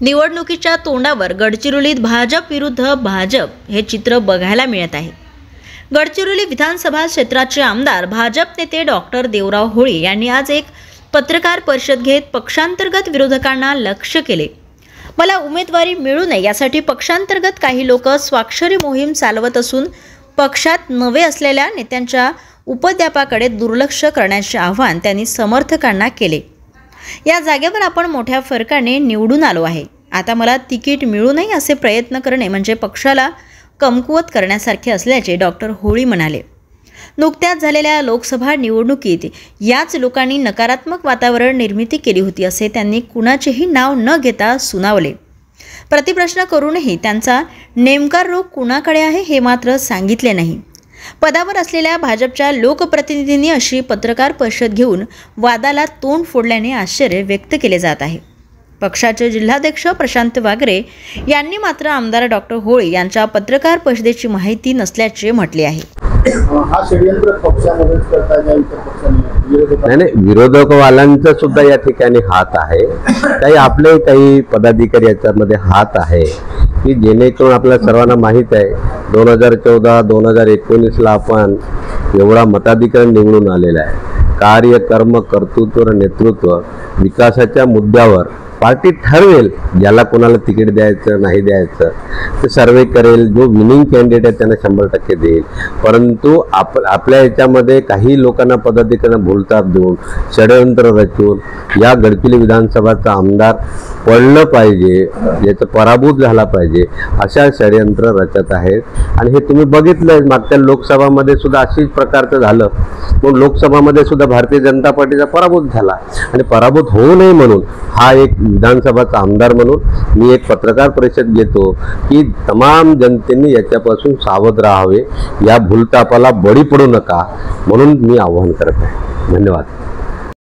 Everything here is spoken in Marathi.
निवडणुकीच्या तोंडावर गडचिरोलीत भाजप विरुद्ध भाजप हे चित्र बघायला मिळत आहे। गडचिरोली विधानसभा क्षेत्राचे आमदार भाजप नेते डॉक्टर देवराव होळी यांनी आज एक पत्रकार परिषद घेत पक्षांतर्गत विरोधकांना लक्ष्य केले। मला उमेदवारी मिळू नये यासाठी पक्षांतर्गत काही लोक स्वाक्षरी मोहीम चालवत असून पक्षात नवे असलेल्या नेत्यांच्या उपद्यापाकडे दुर्लक्ष करण्याचे आवाहन त्यांनी समर्थकांना केले। या जागेवर आपण मोठ्या फरकाने निवडून आलो आहे। आता मला तिकीट मिळू नये असे प्रयत्न करणे म्हणजे पक्षाला कमकुवत करण्यासारखे असल्याचे डॉक्टर होळी म्हणाले। नुकत्याच झालेल्या लोकसभा निवडणुकीत याच लोकांनी नकारात्मक वातावरण निर्मिती केली होती असे त्यांनी कुणाचेही नाव न घेता सुनावले। प्रतिप्रश्न करूनही त्यांचा नेमका रोग कुणाकडे आहे हे मात्र सांगितले नाही। पदावर असलेल्या भाजपच्या लोकप्रतिनिधींनी अशी पत्रकार परिषद घेऊन वादाला तोंड फोडल्याने आश्चर्य व्यक्त केले जात आहे। पक्षाचे जिल्हाध्यक्ष प्रशांत वागरे यांनी मात्र आमदार डॉक्टर होळी यांच्या पत्रकार परिषदेची माहिती नसल्याचे म्हटले आहे। हा षडयंत्र पक्षामध्येच करता येईल तर पक्षाने नाही, विरोधकवाल्यांचा सुद्धा या ठिकाणी हात आहे, काही पदाधिकारी याच्यामध्ये हात आहे की जेणेकरून आपल्या सर्वांना माहीत आहे 2014-2019ला आपण एवढा मताधिकार निवडून आलेला आहे। कार्य कर्म कर्तृत्व नेतृत्व विकासाच्या मुद्द्यावर पार्टी ठरवेल ज्याला कोणाला तिकीट द्यायचं नाही द्यायचं ते सर्वे करेल। जो विनिंग कॅन्डिडेट आहे त्यांना 100% देईल। परंतु आपल्या याच्यामध्ये काही लोकांना पदाधिकाऱ्यांना भूलताप देऊन षडयंत्र रचून या गडचिरोली विधानसभाचा आमदार पडलं पाहिजे, याचं पराभूत झाला पाहिजे अशा षडयंत्र रचत आहेत। आणि हे तुम्ही बघितलं मागच्या लोकसभामध्ये सुद्धा अशीच प्रकारचं झालं। मग लोकसभामध्ये सुद्धा भारतीय जनता पार्टीचा पराभूत झाला आणि पराभूत होऊ नये म्हणून हा एक विधानसभाचा आमदार म्हणून मी एक पत्रकार परिषद घेतो की तमाम जनतेने याच्यापासून सावध राहावे, या भूलतापाला बळी पडू नका म्हणून मी आवाहन करत आहे। धन्यवाद।